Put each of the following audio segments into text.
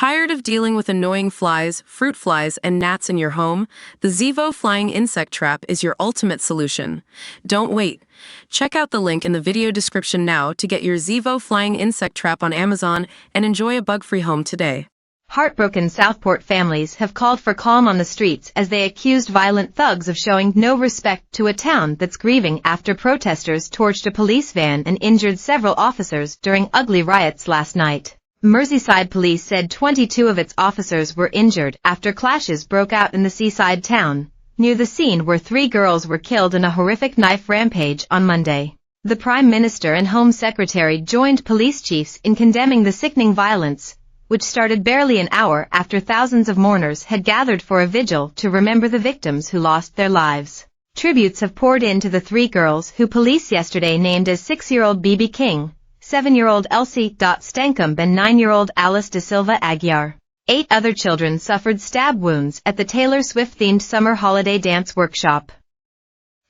Tired of dealing with annoying flies, fruit flies, and gnats in your home? The Zevo Flying Insect Trap is your ultimate solution. Don't wait. Check out the link in the video description now to get your Zevo Flying Insect Trap on Amazon and enjoy a bug-free home today. Heartbroken Southport families have called for calm on the streets as they accused violent thugs of showing no respect to a town that's grieving after protesters torched a police van and injured several officers during ugly riots last night. Merseyside police said 22 of its officers were injured after clashes broke out in the seaside town, near the scene where 3 girls were killed in a horrific knife rampage on Monday. The Prime Minister and Home Secretary joined police chiefs in condemning the sickening violence, which started barely an hour after thousands of mourners had gathered for a vigil to remember the victims who lost their lives. Tributes have poured into the 3 girls who police yesterday named as 6-year-old Bibi King, 7-year-old Elsie Stankum and 9-year-old Alice da Silva Aguiar. 8 other children suffered stab wounds at the Taylor Swift-themed summer holiday dance workshop.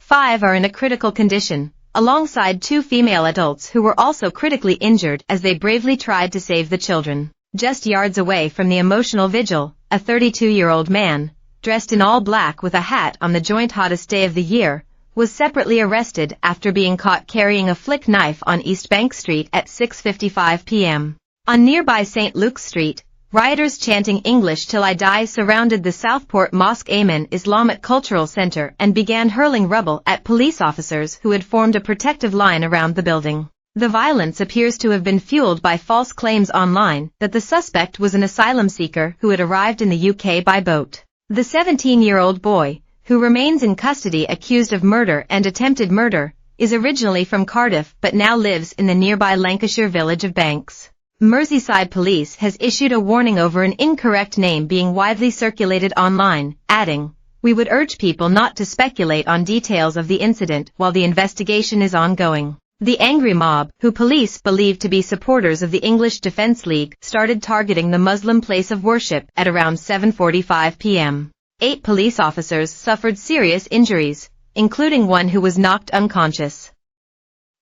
5 are in a critical condition, alongside 2 female adults who were also critically injured as they bravely tried to save the children. Just yards away from the emotional vigil, a 32-year-old man, dressed in all black with a hat on the joint hottest day of the year, was separately arrested after being caught carrying a flick knife on East Bank Street at 6:55 p.m. On nearby St. Luke's Street, rioters chanting "English till I die" surrounded the Southport Mosque Amen Islamic Cultural Center and began hurling rubble at police officers who had formed a protective line around the building. The violence appears to have been fueled by false claims online that the suspect was an asylum seeker who had arrived in the UK by boat. The 17-year-old boy, who remains in custody accused of murder and attempted murder, is originally from Cardiff but now lives in the nearby Lancashire village of Banks. Merseyside Police has issued a warning over an incorrect name being widely circulated online, adding, "We would urge people not to speculate on details of the incident while the investigation is ongoing." The angry mob, who police believe to be supporters of the English Defence League, started targeting the Muslim place of worship at around 7:45 p.m. 8 police officers suffered serious injuries, including one who was knocked unconscious.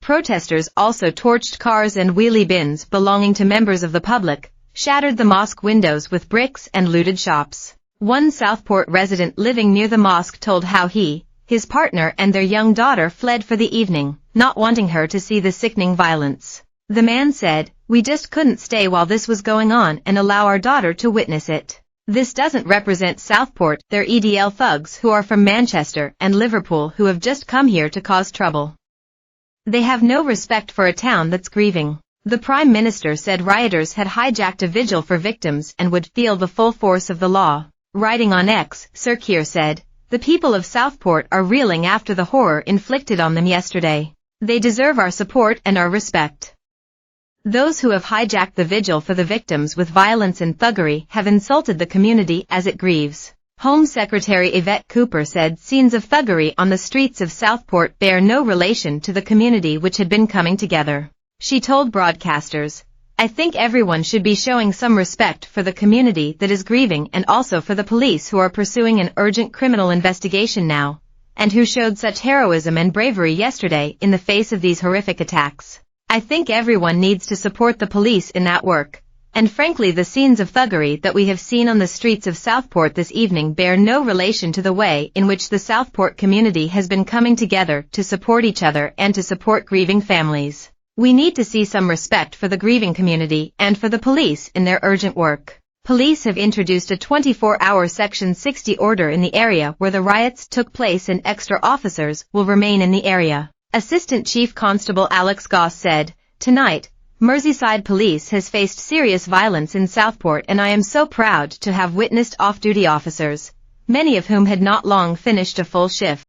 Protesters also torched cars and wheelie bins belonging to members of the public, shattered the mosque windows with bricks and looted shops. One Southport resident living near the mosque told how he, his partner and their young daughter fled for the evening, not wanting her to see the sickening violence. The man said, "We just couldn't stay while this was going on and allow our daughter to witness it. This doesn't represent Southport, they're EDL thugs who are from Manchester and Liverpool who have just come here to cause trouble. They have no respect for a town that's grieving." The Prime Minister said rioters had hijacked a vigil for victims and would feel the full force of the law. Writing on X, Sir Keir said, "The people of Southport are reeling after the horror inflicted on them yesterday. They deserve our support and our respect. Those who have hijacked the vigil for the victims with violence and thuggery have insulted the community as it grieves." Home Secretary Yvette Cooper said scenes of thuggery on the streets of Southport bear no relation to the community which had been coming together. She told broadcasters, "I think everyone should be showing some respect for the community that is grieving and also for the police who are pursuing an urgent criminal investigation now, and who showed such heroism and bravery yesterday in the face of these horrific attacks. I think everyone needs to support the police in that work, and frankly the scenes of thuggery that we have seen on the streets of Southport this evening bear no relation to the way in which the Southport community has been coming together to support each other and to support grieving families. We need to see some respect for the grieving community and for the police in their urgent work." Police have introduced a 24-hour Section 60 order in the area where the riots took place and extra officers will remain in the area. Assistant Chief Constable Alex Goss said, "Tonight, Merseyside Police has faced serious violence in Southport and I am so proud to have witnessed off-duty officers, many of whom had not long finished a full shift,